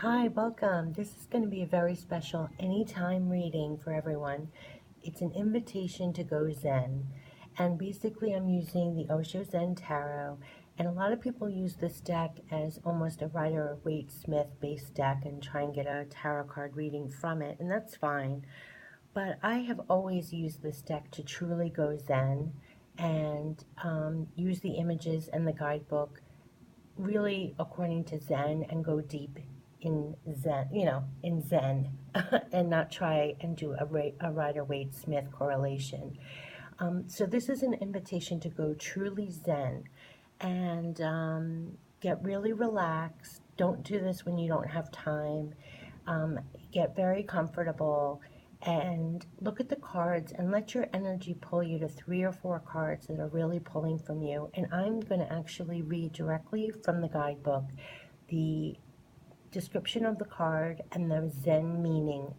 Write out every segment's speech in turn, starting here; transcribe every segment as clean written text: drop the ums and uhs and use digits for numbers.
Hi, welcome. This is going to be a very special anytime reading for everyone. It's an invitation to go Zen. And basically, I'm using the Osho Zen Tarot. And a lot of people use this deck as almost a Rider-Waite-Smith based deck and try and get a tarot card reading from it. And that's fine. But I have always used this deck to truly go Zen and use the images and the guidebook really according to Zen and go deep in Zen, in Zen, and not try and do a Rider-Waite-Smith correlation. So this is an invitation to go truly Zen and get really relaxed. Don't do this when you don't have time. Get very comfortable and look at the cards and let your energy pull you to 3 or 4 cards that are really pulling from you. And I'm going to actually read directly from the guidebook the description of the card and the Zen meaning,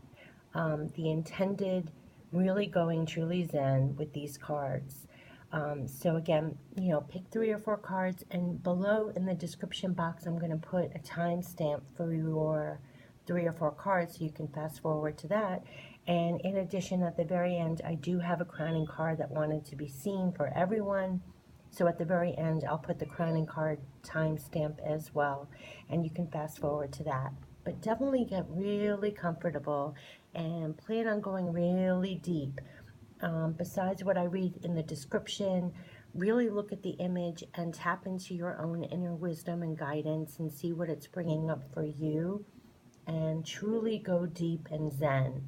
the intended really going truly Zen with these cards. So again, pick 3 or 4 cards, and below in the description box, I'm going to put a timestamp for your 3 or 4 cards so you can fast forward to that. And in addition, at the very end, I do have a crowning card that wanted to be seen for everyone. So at the very end, I'll put the crowning card timestamp as well, and you can fast forward to that. But definitely get really comfortable and plan on going really deep. Besides what I read in the description, really look at the image and tap into your own inner wisdom and guidance and see what it's bringing up for you, and truly go deep and Zen.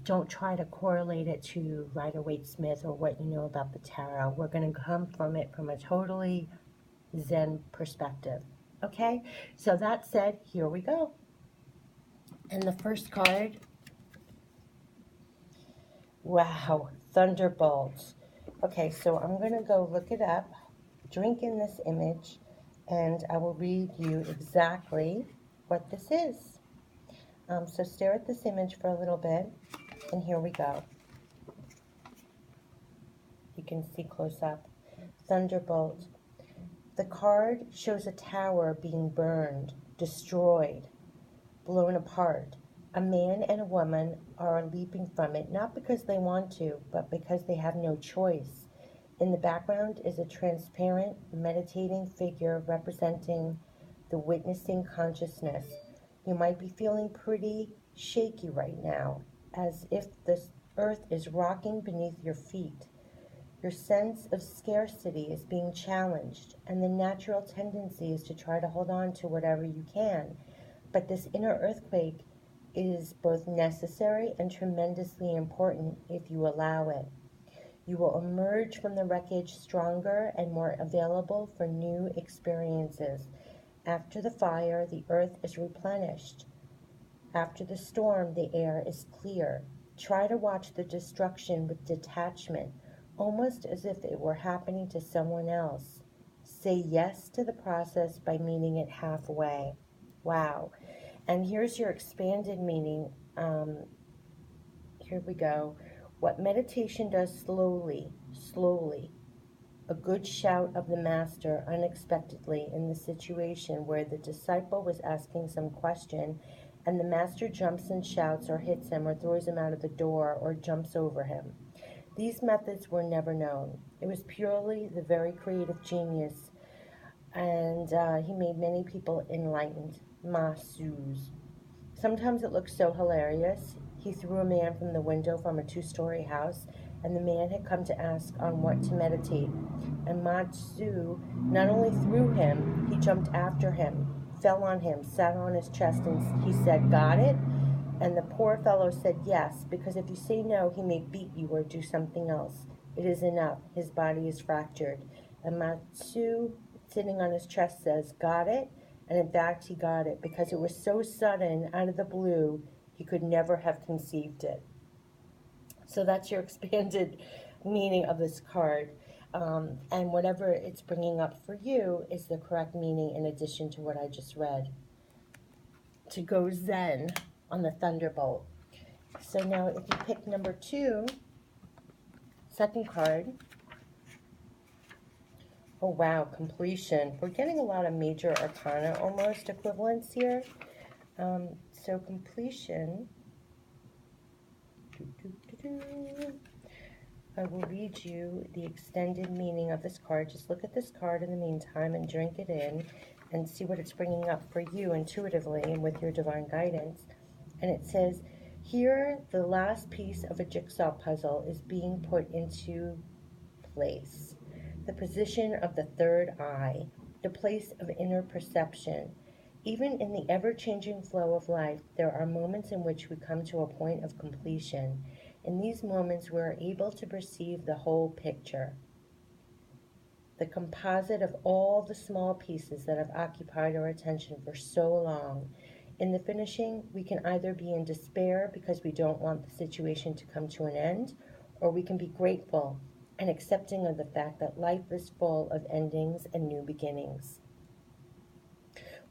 Don't try to correlate it to Rider-Waite-Smith or what you know about the tarot. We're going to come from it from a totally Zen perspective. Okay, so that said, here we go. And the first card, wow, Thunderbolts. Okay, so I'm going to go look it up, drink in this image, and I will read you exactly what this is. So stare at this image for a little bit, and here we go. You can see close up. Thunderbolt. The card shows a tower being burned, destroyed, blown apart. A man and a woman are leaping from it, not because they want to, but because they have no choice. In the background is a transparent, meditating figure representing the witnessing consciousness. You might be feeling pretty shaky right now, as if the earth is rocking beneath your feet. Your sense of scarcity is being challenged, and the natural tendency is to try to hold on to whatever you can. But this inner earthquake is both necessary and tremendously important if you allow it. You will emerge from the wreckage stronger and more available for new experiences. After the fire, the earth is replenished. After the storm, the air is clear. Try to watch the destruction with detachment, almost as if it were happening to someone else. Say yes to the process by meeting it halfway. Wow. And here's your expanded meaning. Here we go. What meditation does slowly, slowly. A good shout of the master unexpectedly in the situation where the disciple was asking some question and the master jumps and shouts or hits him or throws him out of the door or jumps over him. These methods were never known. It was purely the very creative genius, and he made many people enlightened. Masus. Sometimes it looks so hilarious. He threw a man from the window from a 2-story house, and the man had come to ask on what to meditate. And Matsu not only threw him, he jumped after him, fell on him, sat on his chest, and he said, "Got it?" And the poor fellow said yes, because if you say no, he may beat you or do something else. It is enough. His body is fractured. And Matsu, sitting on his chest, says, "Got it?" And in fact, he got it, because it was so sudden, out of the blue, he could never have conceived it. So that's your expanded meaning of this card. And whatever it's bringing up for you is the correct meaning in addition to what I just read. To go Zen on the Thunderbolt. So now if you pick number 2, second card. Oh wow, completion. We're getting a lot of major arcana almost equivalents here. So completion, I will read you the extended meaning of this card. Just look at this card in the meantime and drink it in and see what it's bringing up for you intuitively and with your divine guidance. And it says, here the last piece of a jigsaw puzzle is being put into place. The position of the third eye, the place of inner perception. Even in the ever-changing flow of life, there are moments in which we come to a point of completion. In these moments, we are able to perceive the whole picture, the composite of all the small pieces that have occupied our attention for so long. In the finishing, we can either be in despair because we don't want the situation to come to an end, or we can be grateful and accepting of the fact that life is full of endings and new beginnings.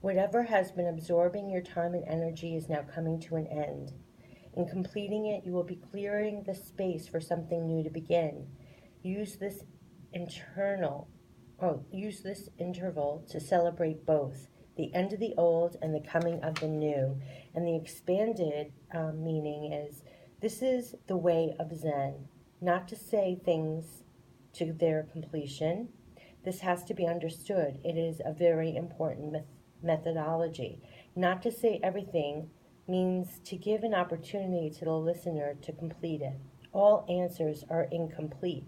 Whatever has been absorbing your time and energy is now coming to an end. In completing it, you will be clearing the space for something new to begin. Use this interval to celebrate both the end of the old and the coming of the new. And the expanded meaning is, this is the way of Zen, not to say things to their completion. This has to be understood. It is a very important methodology. Not to say everything means to give an opportunity to the listener to complete it. All answers are incomplete.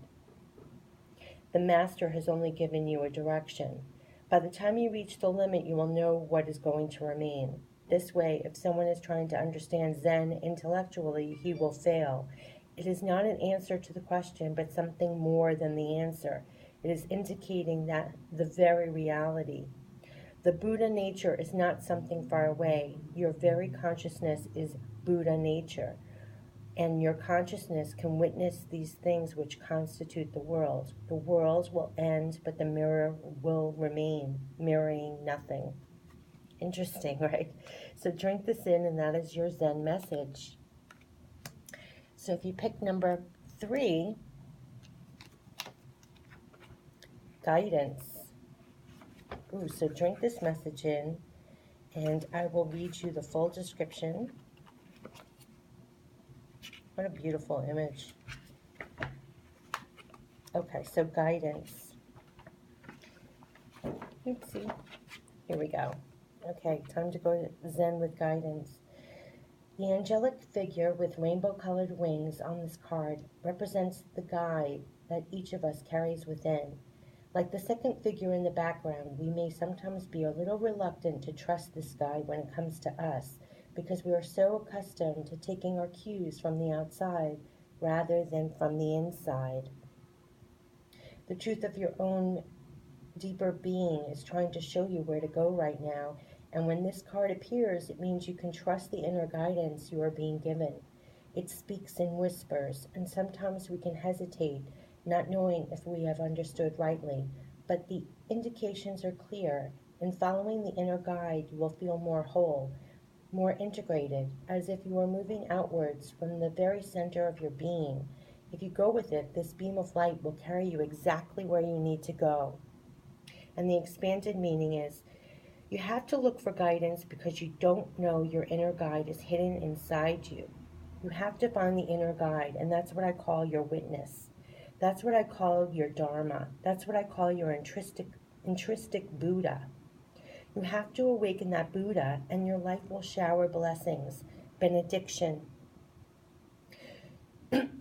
The master has only given you a direction. By the time you reach the limit, you will know what is going to remain. This way, if someone is trying to understand Zen intellectually, he will fail. It is not an answer to the question, but something more than the answer. It is indicating that the very reality. The Buddha nature is not something far away. Your very consciousness is Buddha nature, and your consciousness can witness these things which constitute the world. The world will end, but the mirror will remain, mirroring nothing. Interesting, right? So drink this in, and that is your Zen message. So if you pick number 3, guidance. Ooh, so drink this message in, and I will read you the full description. What a beautiful image. Okay, so guidance. Let's see. Here we go. Okay, time to go Zen with guidance. The angelic figure with rainbow-colored wings on this card represents the guide that each of us carries within. Like the second figure in the background, we may sometimes be a little reluctant to trust this guide when it comes to us, because we are so accustomed to taking our cues from the outside rather than from the inside. The truth of your own deeper being is trying to show you where to go right now, and when this card appears, it means you can trust the inner guidance you are being given. It speaks in whispers, and sometimes we can hesitate, not knowing if we have understood rightly, but the indications are clear. In following the inner guide, you will feel more whole, more integrated, as if you are moving outwards from the very center of your being. If you go with it, this beam of light will carry you exactly where you need to go. And the expanded meaning is, you have to look for guidance because you don't know your inner guide is hidden inside you. You have to find the inner guide, and that's what I call your witness. That's what I call your Dharma. That's what I call your intrinsic Buddha. You have to awaken that Buddha, and your life will shower blessings, benediction.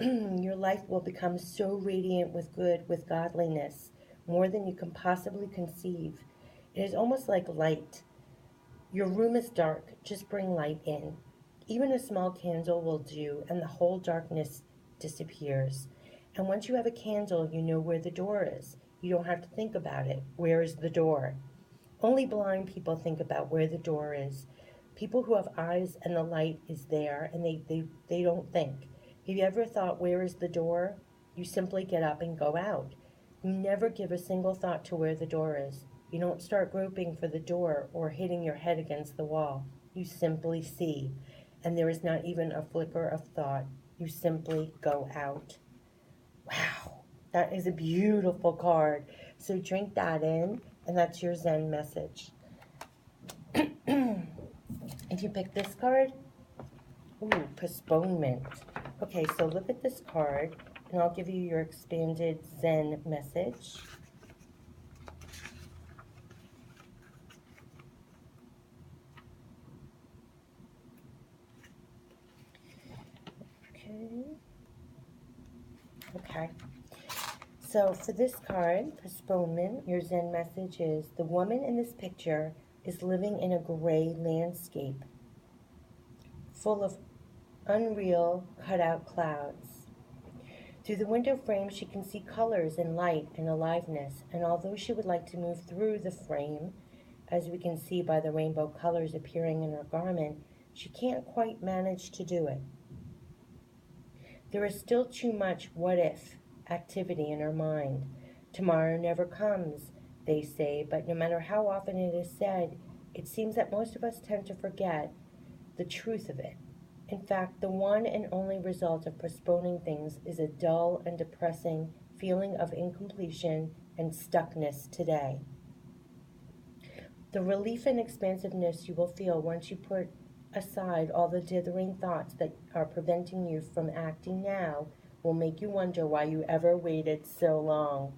Your life will become so radiant with good, with godliness, more than you can possibly conceive. It is almost like light. Your room is dark, just bring light in. Even a small candle will do, and the whole darkness disappears. And once you have a candle, you know where the door is. You don't have to think about it. Where is the door? Only blind people think about where the door is. People who have eyes and the light is there, and they don't think. Have you ever thought, where is the door? You simply get up and go out. You never give a single thought to where the door is. You don't start groping for the door or hitting your head against the wall. You simply see, and there is not even a flicker of thought. You simply go out. Wow, that is a beautiful card. So drink that in, and that's your Zen message. If you pick this card? Ooh, postponement. Okay, so look at this card, and I'll give you your expanded Zen message. Okay. So for this card, postponement, your Zen message is, the woman in this picture is living in a gray landscape full of unreal cutout clouds. Through the window frame, she can see colors and light and aliveness, and although she would like to move through the frame, as we can see by the rainbow colors appearing in her garment, she can't quite manage to do it. There is still too much what if activity in her mind. Tomorrow never comes, they say, but no matter how often it is said, it seems that most of us tend to forget the truth of it. In fact, the one and only result of postponing things is a dull and depressing feeling of incompletion and stuckness today. The relief and expansiveness you will feel once you put aside all the dithering thoughts that are preventing you from acting now will make you wonder why you ever waited so long.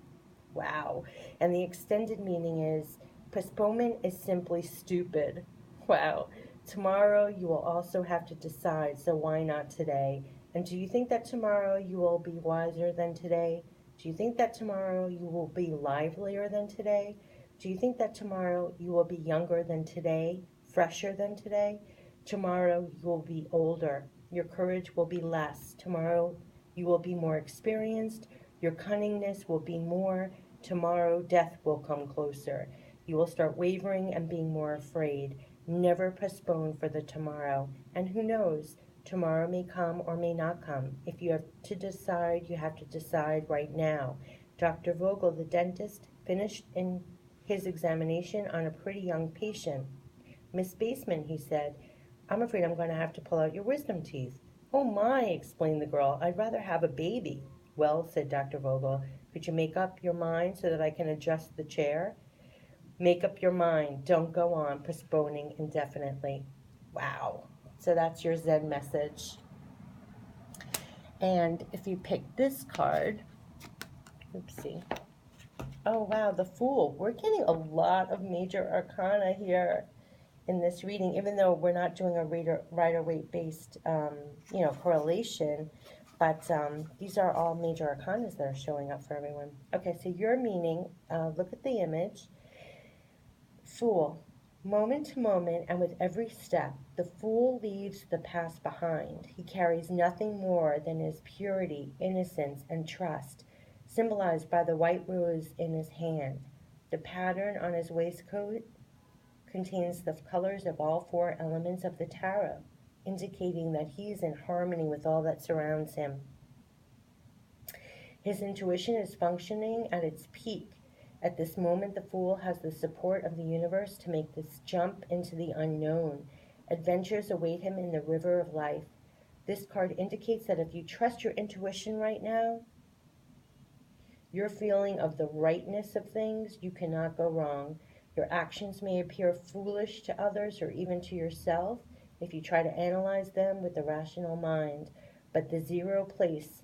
Wow. And the extended meaning is, postponement is simply stupid. Wow. Tomorrow you will also have to decide, so why not today? And do you think that tomorrow you will be wiser than today? Do you think that tomorrow you will be livelier than today? Do you think that tomorrow you will be younger than today, fresher than today? Tomorrow you will be older. Your courage will be less. Tomorrow you will be more experienced. Your cunningness will be more. Tomorrow death will come closer. You will start wavering and being more afraid. Never postpone for the tomorrow. And who knows, tomorrow may come or may not come. If you have to decide, you have to decide right now. Dr. Vogel, the dentist, finished in his examination on a pretty young patient. Miss Baseman, he said, I'm afraid I'm going to have to pull out your wisdom teeth. Oh my, explained the girl, I'd rather have a baby. Well, said Dr. Vogel, could you make up your mind so that I can adjust the chair? Make up your mind. Don't go on postponing indefinitely. Wow. So that's your Zen message. And if you pick this card, oopsie. Oh, wow, the Fool. We're getting a lot of major arcana here in this reading, even though we're not doing a Rider-Waite-based, correlation. But these are all major arcanas that are showing up for everyone. Okay, so your meaning, look at the image. Fool. Moment to moment and with every step, the fool leaves the past behind. He carries nothing more than his purity, innocence, and trust, symbolized by the white rose in his hand. The pattern on his waistcoat contains the colors of all four elements of the tarot, indicating that he is in harmony with all that surrounds him. His intuition is functioning at its peak. At this moment, the Fool has the support of the universe to make this jump into the unknown. Adventures await him in the river of life. This card indicates that if you trust your intuition right now, your feeling of the rightness of things, you cannot go wrong. Your actions may appear foolish to others or even to yourself if you try to analyze them with the rational mind, but the zero place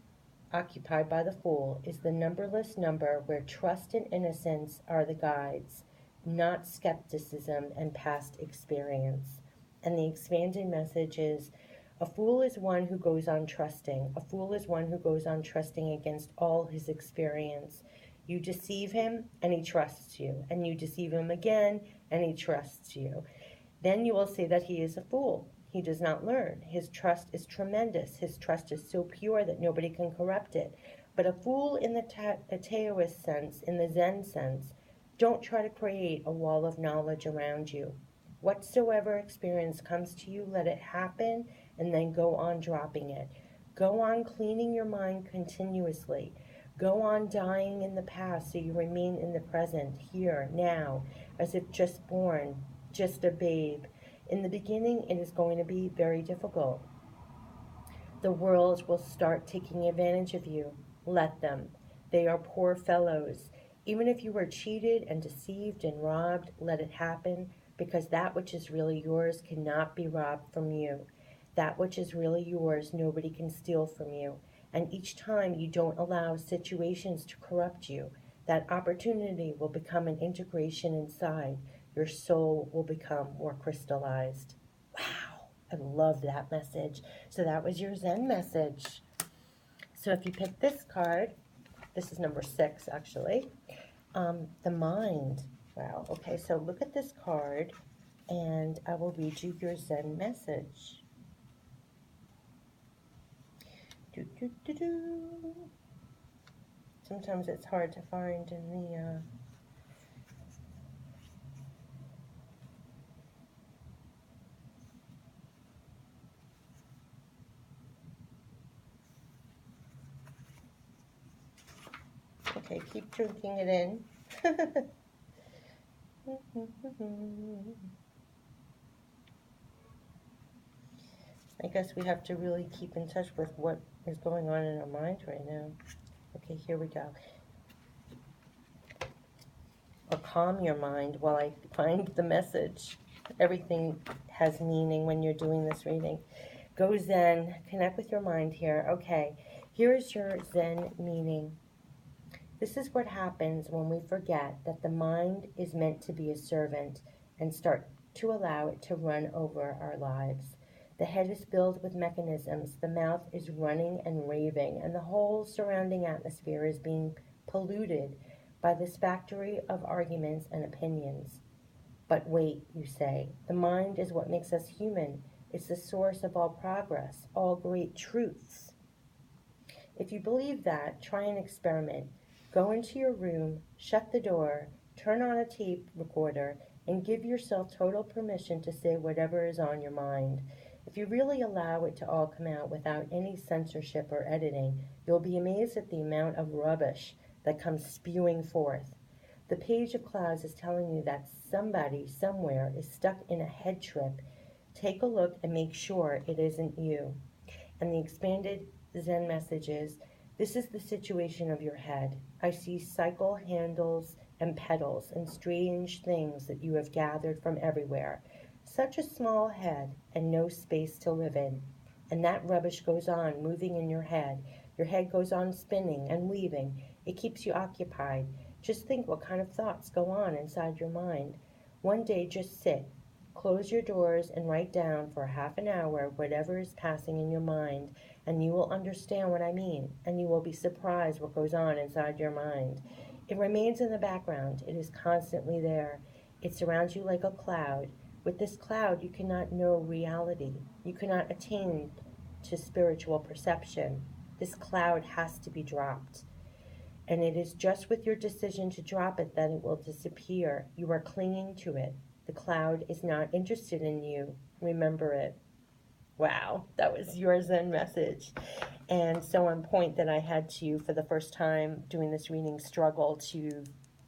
occupied by the Fool is the numberless number where trust and innocence are the guides, not skepticism and past experience. And the expanded message is, a fool is one who goes on trusting. A fool is one who goes on trusting against all his experience. You deceive him and he trusts you, and you deceive him again and he trusts you. Then you will say that he is a fool. He does not learn. His trust is tremendous. His trust is so pure that nobody can corrupt it. But a fool in the Taoist sense, in the Zen sense, don't try to create a wall of knowledge around you. Whatsoever experience comes to you, let it happen and then go on dropping it. Go on cleaning your mind continuously. Go on dying in the past so you remain in the present, here, now, as if just born, just a babe. In the beginning, it is going to be very difficult. The world will start taking advantage of you. Let them. They are poor fellows. Even if you were cheated and deceived and robbed, let it happen, because that which is really yours cannot be robbed from you. That which is really yours, nobody can steal from you. And each time you don't allow situations to corrupt you, that opportunity will become an integration inside. Your soul will become more crystallized. Wow, I love that message. So that was your Zen message. So if you pick this card, this is number 6 actually, the mind. Wow, okay, so look at this card and I will read you your Zen message. Do, do, do, do. Sometimes it's hard to find in the okay, keep drinking it in. I guess we have to really keep in touch with what is going on in our mind right now. Okay, here we go. Or calm your mind while I find the message. Everything has meaning when you're doing this reading. Go Zen. Connect with your mind here. Okay, here's your Zen meaning. This is what happens when we forget that the mind is meant to be a servant and start to allow it to run over our lives. The head is filled with mechanisms, the mouth is running and raving, and the whole surrounding atmosphere is being polluted by this factory of arguments and opinions. But wait, you say, the mind is what makes us human. It's the source of all progress, all great truths. If you believe that, try an experiment. Go into your room, shut the door, turn on a tape recorder, and give yourself total permission to say whatever is on your mind. If you really allow it to all come out without any censorship or editing, you'll be amazed at the amount of rubbish that comes spewing forth. The page of clouds is telling you that somebody somewhere is stuck in a head trip. Take a look and make sure it isn't you. And the expanded Zen message is, this is the situation of your head. I see cycle handles and pedals and strange things that you have gathered from everywhere. Such a small head and no space to live in. And that rubbish goes on moving in your head. Your head goes on spinning and weaving. It keeps you occupied. Just think what kind of thoughts go on inside your mind. One day just sit. Close your doors and write down for half an hour whatever is passing in your mind, and you will understand what I mean, and you will be surprised what goes on inside your mind. It remains in the background. It is constantly there. It surrounds you like a cloud. With this cloud, you cannot know reality. You cannot attain to spiritual perception. This cloud has to be dropped. And it is just with your decision to drop it that it will disappear. You are clinging to it. The cloud is not interested in you. Remember it. Wow, that was your Zen message. And so on point that I had to, for the first time doing this reading, struggle to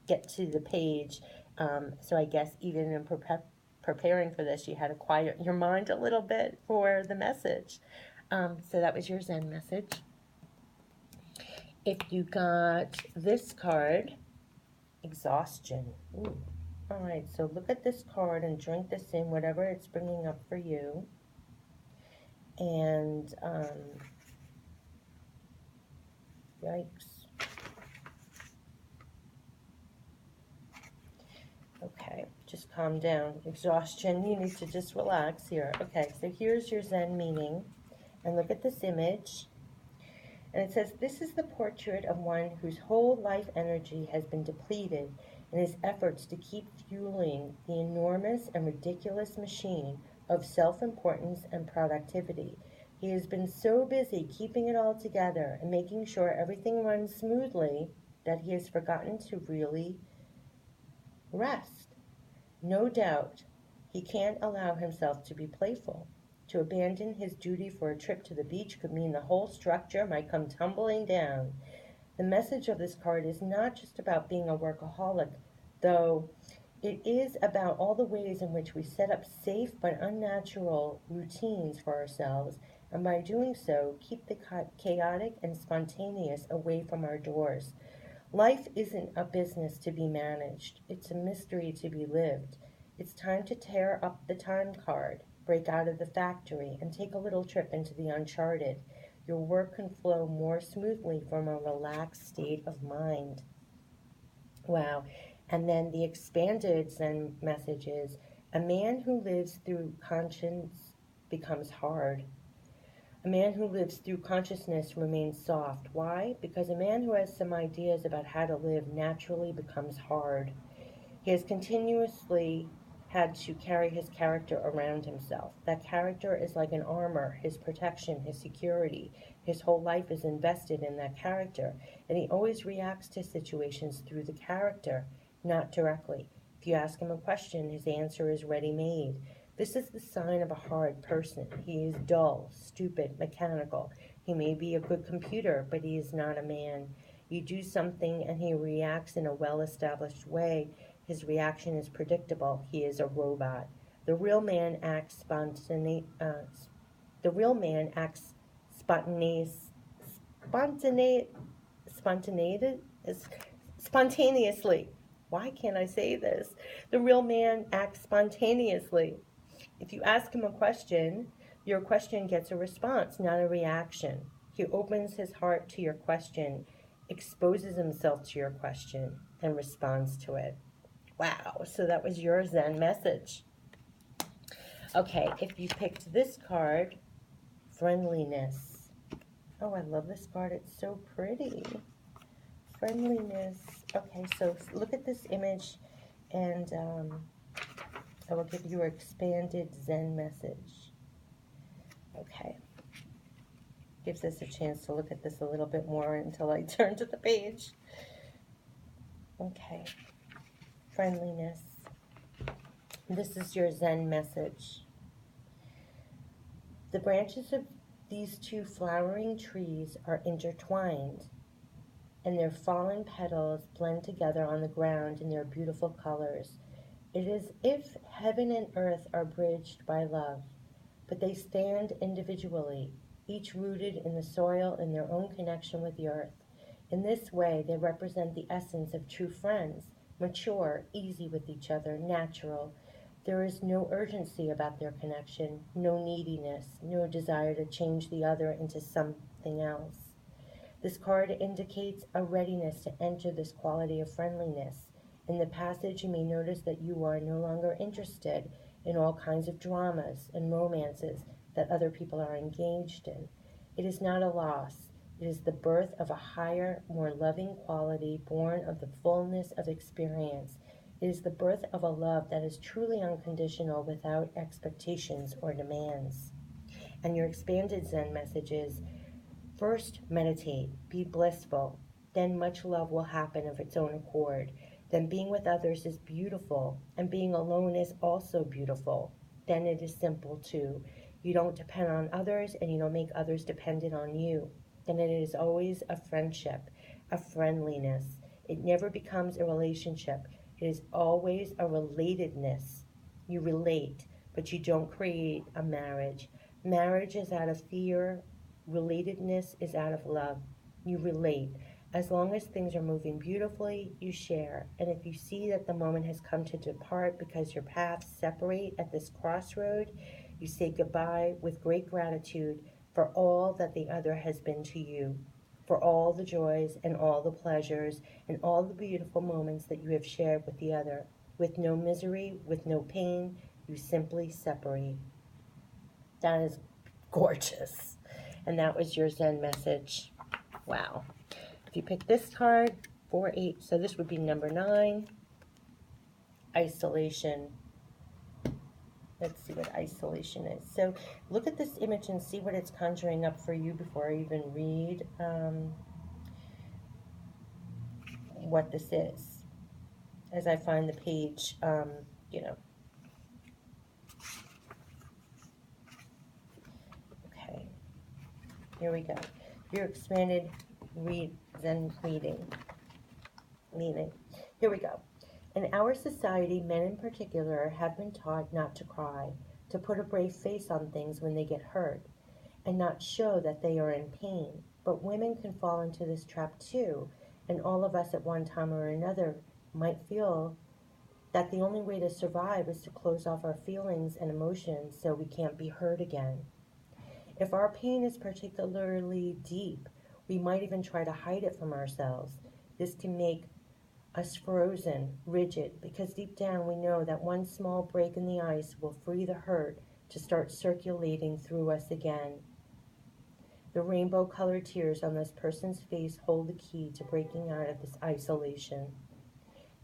get to the page. So I guess even in preparing for this, you had to quiet your mind a little bit for the message. So that was your Zen message. If you got this card, exhaustion. Ooh. All right, so look at this card and drink this in, whatever it's bringing up for you. And, yikes. Okay, just calm down. Exhaustion, you need to just relax here. Okay, so here's your Zen meaning. And look at this image. And it says, this is the portrait of one whose whole life energy has been depleted in his efforts to keep fueling the enormous and ridiculous machine of self-importance and productivity. He has been so busy keeping it all together and making sure everything runs smoothly that he has forgotten to really rest. No doubt, he can't allow himself to be playful. To abandon his duty for a trip to the beach could mean the whole structure might come tumbling down. The message of this card is not just about being a workaholic, though it is about all the ways in which we set up safe but unnatural routines for ourselves, and by doing so, keep the chaotic and spontaneous away from our doors. Life isn't a business to be managed. It's a mystery to be lived. It's time to tear up the time card, break out of the factory, and take a little trip into the uncharted. Your work can flow more smoothly from a relaxed state of mind. Wow. And then the expanded Zen message is a man who lives through conscience becomes hard. A man who lives through consciousness remains soft. Why? Because a man who has some ideas about how to live naturally becomes hard. He has continuously had to carry his character around himself. That character is like an armor, his protection, his security. His whole life is invested in that character, and he always reacts to situations through the character, not directly. If you ask him a question, his answer is ready made. This is the sign of a hard person. He is dull, stupid, mechanical. He may be a good computer, but he is not a man. You do something and he reacts in a well-established way. His reaction is predictable. He is a robot. The real man acts the real man acts spontaneous, spontaneous, spontaneous, spontaneously. Why can't I say this? The real man acts spontaneously. If you ask him a question, your question gets a response, not a reaction. He opens his heart to your question, exposes himself to your question, and responds to it. Wow, so that was your Zen message. Okay, if you picked this card, friendliness. Oh, I love this card. It's so pretty. Friendliness. Okay, so look at this image, and I will give you an expanded Zen message. Okay. Gives us a chance to look at this a little bit more until I turn to the page. Okay. Friendliness. This is your Zen message. The branches of these two flowering trees are intertwined, and their fallen petals blend together on the ground in their beautiful colors. It is as if heaven and earth are bridged by love, but they stand individually, each rooted in the soil in their own connection with the earth. In this way, they represent the essence of true friends, mature, easy with each other, natural. There is no urgency about their connection, no neediness, no desire to change the other into something else. This card indicates a readiness to enter this quality of friendliness. In the passage, you may notice that you are no longer interested in all kinds of dramas and romances that other people are engaged in. It is not a loss. It is the birth of a higher, more loving quality born of the fullness of experience. It is the birth of a love that is truly unconditional without expectations or demands. And your expanded Zen message is, first, meditate, be blissful. Then much love will happen of its own accord. Then being with others is beautiful, and being alone is also beautiful. Then it is simple too. You don't depend on others, and you don't make others dependent on you. Then it is always a friendship, a friendliness. It never becomes a relationship. It is always a relatedness. You relate, but you don't create a marriage. Marriage is out of fear. Relatedness is out of love. You relate. As long as things are moving beautifully, you share. And if you see that the moment has come to depart because your paths separate at this crossroad, you say goodbye with great gratitude for all that the other has been to you, for all the joys and all the pleasures and all the beautiful moments that you have shared with the other. With no misery, with no pain, you simply separate. That is gorgeous. And that was your Zen message. Wow. If you pick this card, 4-8, so this would be number 9, isolation. Let's see what isolation is. So look at this image and see what it's conjuring up for you before I even read what this is. As I find the page, Okay, here we go. Your expanded Zen meaning. Here we go. In our society, men in particular have been taught not to cry, to put a brave face on things when they get hurt, and not show that they are in pain. But women can fall into this trap too, and all of us at one time or another might feel that the only way to survive is to close off our feelings and emotions so we can't be hurt again. If our pain is particularly deep, we might even try to hide it from ourselves. This can make us frozen, rigid, because deep down we know that one small break in the ice will free the hurt to start circulating through us again. The rainbow-colored tears on this person's face hold the key to breaking out of this isolation.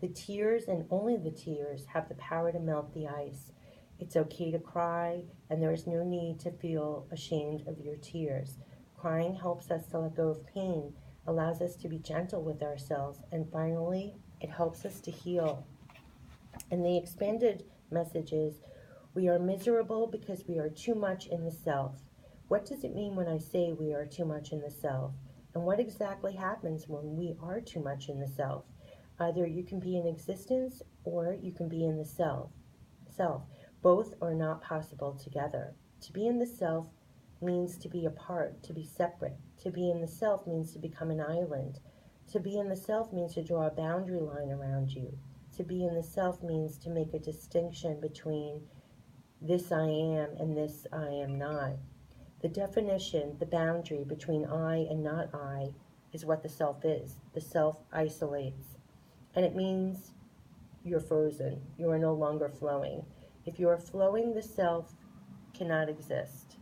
The tears, and only the tears, have the power to melt the ice. It's okay to cry, and there is no need to feel ashamed of your tears. Crying helps us to let go of pain, allows us to be gentle with ourselves, and finally, it helps us to heal. And the expanded message is, we are miserable because we are too much in the self. What does it mean when I say we are too much in the self? And what exactly happens when we are too much in the self? Either you can be in existence or you can be in the self. Both are not possible together. To be in the self means to be apart, to be separate. To be in the self means to become an island. To be in the self means to draw a boundary line around you. To be in the self means to make a distinction between this I am and this I am not. The definition, the boundary between I and not I, is what the self is. The self isolates. And it means you're frozen. You are no longer flowing. If you are flowing, the self cannot exist.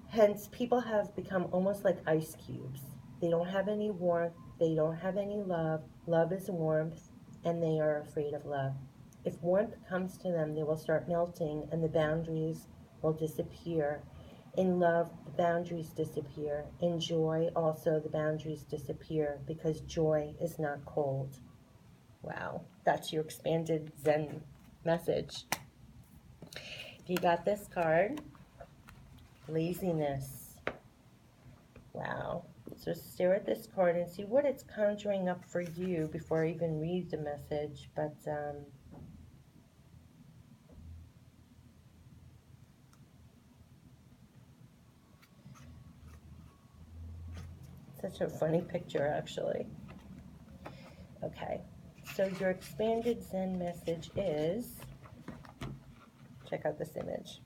Hence, people have become almost like ice cubes. They don't have any warmth. They don't have any love. Love is warmth, and they are afraid of love. If warmth comes to them, they will start melting, and the boundaries will disappear. In love, the boundaries disappear. In joy, also, the boundaries disappear because joy is not cold. Wow, that's your expanded Zen message. If you got this card, laziness. Wow. So stare at this card and see what it's conjuring up for you before I even read the message. But such a funny picture, actually. Okay. So your expanded Zen message is, check out this image.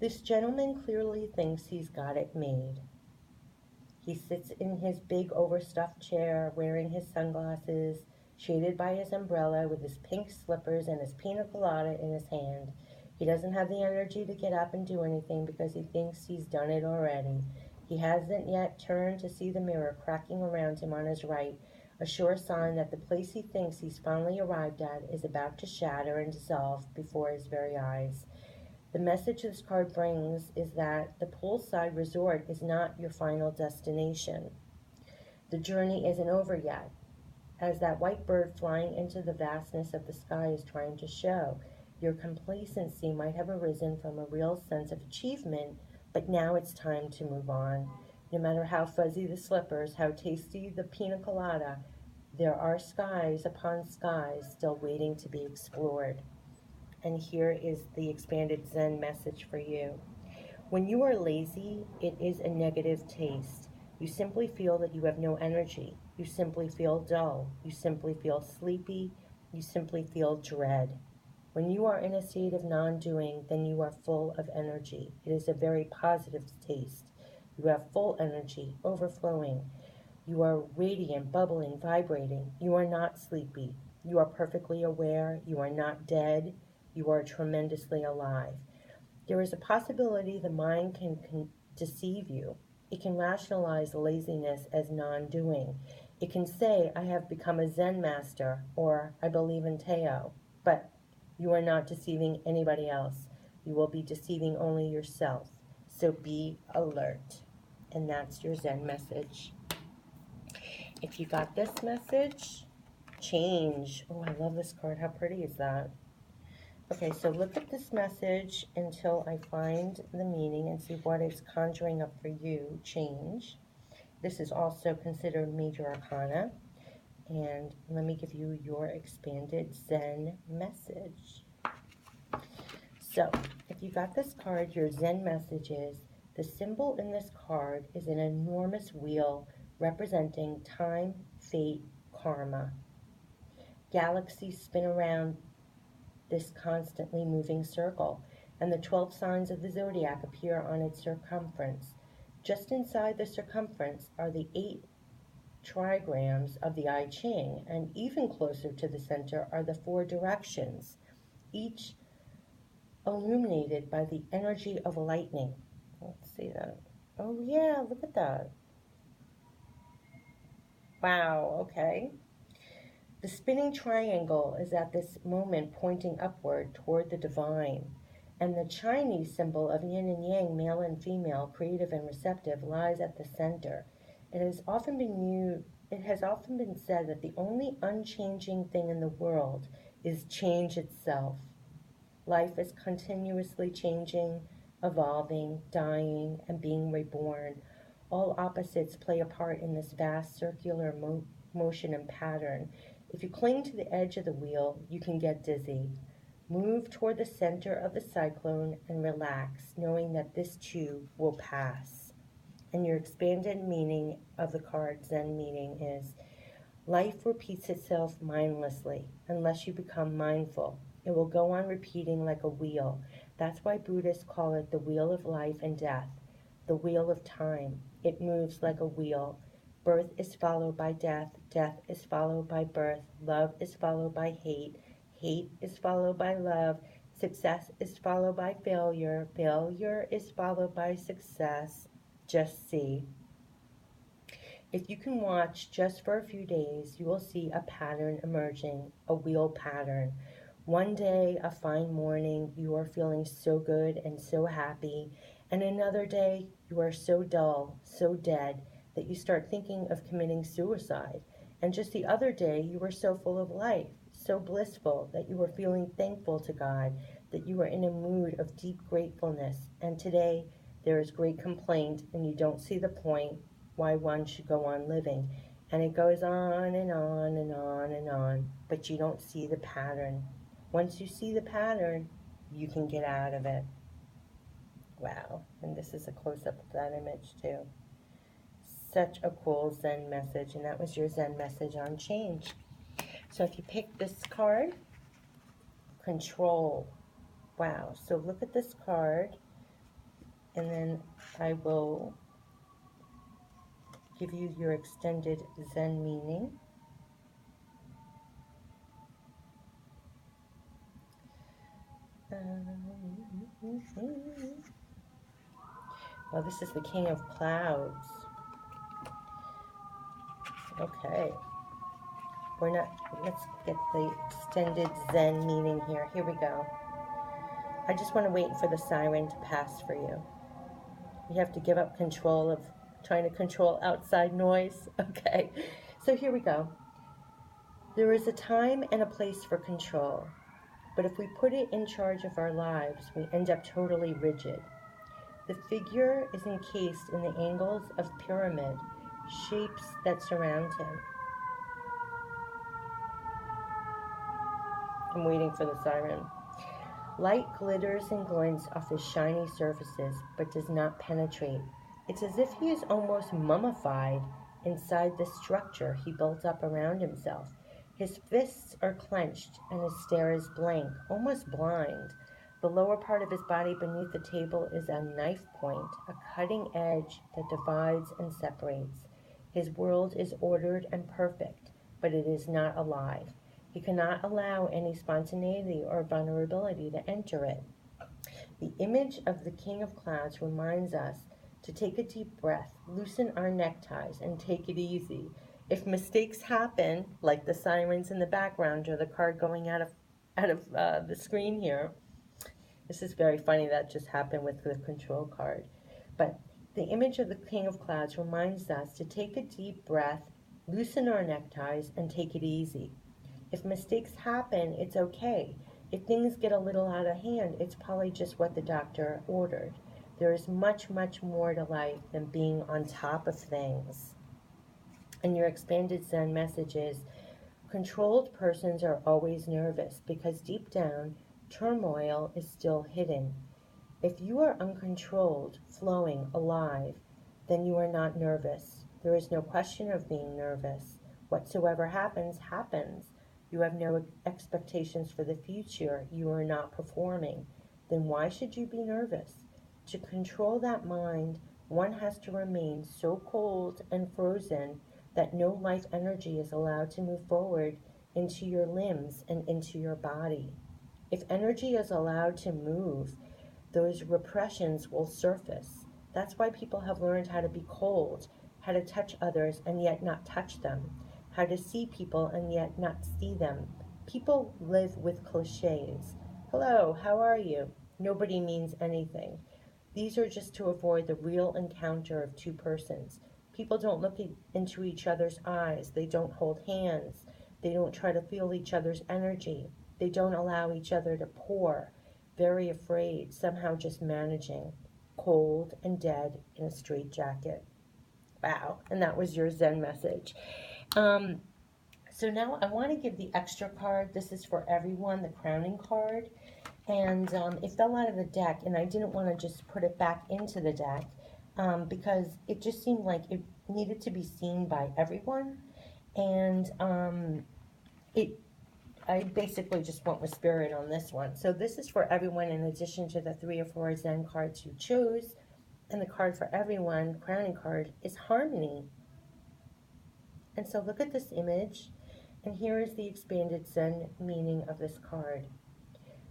This gentleman clearly thinks he's got it made. He sits in his big overstuffed chair, wearing his sunglasses, shaded by his umbrella, with his pink slippers and his pina colada in his hand. He doesn't have the energy to get up and do anything because he thinks he's done it already. He hasn't yet turned to see the mirror cracking around him on his right, a sure sign that the place he thinks he's finally arrived at is about to shatter and dissolve before his very eyes. The message this card brings is that the poolside resort is not your final destination. The journey isn't over yet, as that white bird flying into the vastness of the sky is trying to show. Your complacency might have arisen from a real sense of achievement, but now it's time to move on. No matter how fuzzy the slippers, how tasty the pina colada, there are skies upon skies still waiting to be explored. And here is the expanded Zen message for you. When you are lazy, it is a negative taste. You simply feel that you have no energy. You simply feel dull. You simply feel sleepy. You simply feel dread. When you are in a state of non-doing, then you are full of energy. It is a very positive taste. You have full energy, overflowing. You are radiant, bubbling, vibrating. You are not sleepy. You are perfectly aware. You are not dead. You are tremendously alive. There is a possibility the mind can deceive you. It can rationalize laziness as non-doing. It can say, I have become a Zen master, or I believe in Tao. But you are not deceiving anybody else. You will be deceiving only yourself. So be alert. And that's your Zen message. If you got this message, change. Oh, I love this card. How pretty is that? Okay, so look at this message until I find the meaning and see what it's conjuring up for you. Change. This is also considered major arcana. And let me give you your expanded Zen message. So, if you got this card, your Zen message is, the symbol in this card is an enormous wheel representing time, fate, karma. Galaxies spin around this constantly moving circle, and the 12 signs of the zodiac appear on its circumference. Just inside the circumference are the 8 trigrams of the I Ching, and even closer to the center are the 4 directions, each illuminated by the energy of lightning. Let's see that. Oh, yeah, look at that. Wow, okay. The spinning triangle is at this moment pointing upward toward the divine, and the Chinese symbol of yin and yang, male and female, creative and receptive, lies at the center. It has often been said that the only unchanging thing in the world is change itself. Life is continuously changing, evolving, dying, and being reborn. All opposites play a part in this vast circular motion and pattern. If you cling to the edge of the wheel, you can get dizzy. Move toward the center of the cyclone and relax, knowing that this too will pass. And your expanded meaning of the card Zen meaning is: life repeats itself mindlessly unless you become mindful. It will go on repeating like a wheel. That's why Buddhists call it the wheel of life and death, the wheel of time. It moves like a wheel. Birth is followed by death. Death is followed by birth. Love is followed by hate. Hate is followed by love. Success is followed by failure. Failure is followed by success. Just see. If you can watch just for a few days, you will see a pattern emerging, a wheel pattern. One day, a fine morning, you are feeling so good and so happy, and another day, you are so dull, so dead, that you start thinking of committing suicide. And just the other day, you were so full of life, so blissful, that you were feeling thankful to God, that you were in a mood of deep gratefulness. And today, there is great complaint, and you don't see the point why one should go on living. And it goes on and on and on and on, but you don't see the pattern. Once you see the pattern, you can get out of it. Wow, and this is a close-up of that image too. Such a cool Zen message, and that was your Zen message on change. So if you pick this card, control. Wow, so look at this card, and then I will give you your extended Zen meaning. Well, this is the King of Clouds. Okay. Let's get the extended Zen meaning here. Here we go. I just want to wait for the siren to pass for you. You have to give up control of trying to control outside noise. Okay. So here we go. There is a time and a place for control. But if we put it in charge of our lives, we end up totally rigid. The figure is encased in the angles of pyramid shapes that surround him. I'm waiting for the siren. Light glitters and glints off his shiny surfaces, but does not penetrate. It's as if he is almost mummified inside the structure he built up around himself. His fists are clenched, and his stare is blank, almost blind. The lower part of his body beneath the table is a knife point, a cutting edge that divides and separates. His world is ordered and perfect, but it is not alive. He cannot allow any spontaneity or vulnerability to enter it. The image of the King of Clouds reminds us to take a deep breath, loosen our neckties, and take it easy. If mistakes happen, like the sirens in the background or the card going out of the screen here, this is very funny that just happened with the control card. But the image of the King of Clouds reminds us to take a deep breath, loosen our neckties, and take it easy. If mistakes happen, it's okay. If things get a little out of hand, it's probably just what the doctor ordered. There is much, much more to life than being on top of things. And your expanded Zen message is: controlled persons are always nervous because deep down, turmoil is still hidden. If you are uncontrolled, flowing, alive, then you are not nervous. There is no question of being nervous. Whatsoever happens, happens. You have no expectations for the future. You are not performing. Then why should you be nervous? To control that mind, one has to remain so cold and frozen that no life energy is allowed to move forward into your limbs and into your body. If energy is allowed to move, those repressions will surface. That's why people have learned how to be cold, how to touch others and yet not touch them, how to see people and yet not see them. People live with cliches. Hello, how are you? Nobody means anything. These are just to avoid the real encounter of two persons. People don't look into each other's eyes. They don't hold hands. They don't try to feel each other's energy. They don't allow each other to pour. Very afraid, somehow just managing. Cold and dead in a straitjacket. Wow. And that was your Zen message. Um, so now I want to give the extra card. This is for everyone, the crowning card. And it fell out of the deck, and I didn't want to just put it back into the deck because it just seemed like it needed to be seen by everyone. And it I basically just went with spirit on this one. So this is for everyone in addition to the 3 or 4 Zen cards you chose. And the card for everyone, crowning card, is harmony. And so look at this image, and here is the expanded Zen meaning of this card.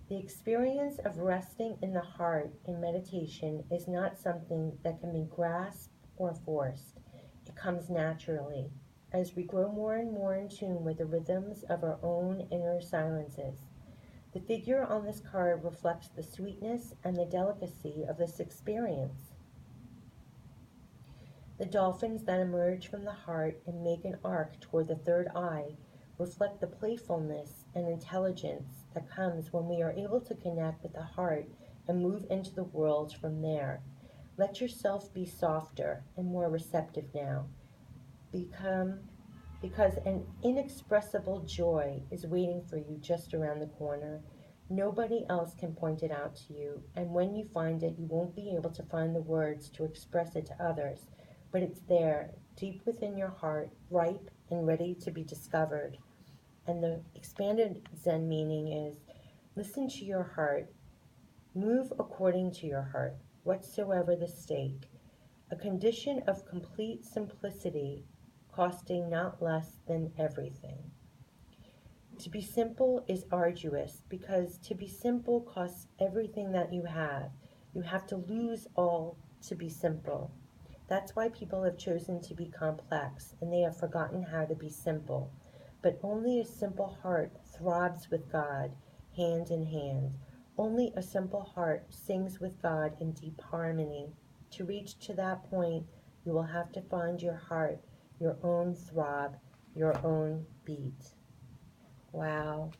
The experience of resting in the heart in meditation is not something that can be grasped or forced. It comes naturally as we grow more and more in tune with the rhythms of our own inner silences. The figure on this card reflects the sweetness and the delicacy of this experience. The dolphins that emerge from the heart and make an arc toward the third eye reflect the playfulness and intelligence that comes when we are able to connect with the heart and move into the world from there. Let yourself be softer and more receptive now. Become because an inexpressible joy is waiting for you just around the corner. Nobody else can point it out to you, and when you find it, you won't be able to find the words to express it to others, but it's there, deep within your heart, ripe and ready to be discovered. And the expanded Zen meaning is listen to your heart, move according to your heart, whatsoever the state. A condition of complete simplicity, costing not less than everything. To be simple is arduous because to be simple costs everything that you have. You have to lose all to be simple. That's why people have chosen to be complex and they have forgotten how to be simple. But only a simple heart throbs with God, hand in hand. Only a simple heart sings with God in deep harmony. To reach to that point, you will have to find your heart, your own throb, your own beat. Wow.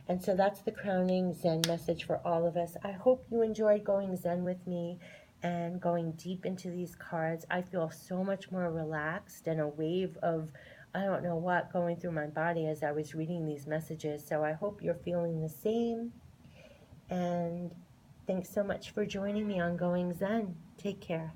And so that's the crowning Zen message for all of us. I hope you enjoyed going Zen with me and going deep into these cards. I feel so much more relaxed and a wave of, I don't know what, going through my body as I was reading these messages. So I hope you're feeling the same. And thanks so much for joining me on Going Zen. Take care.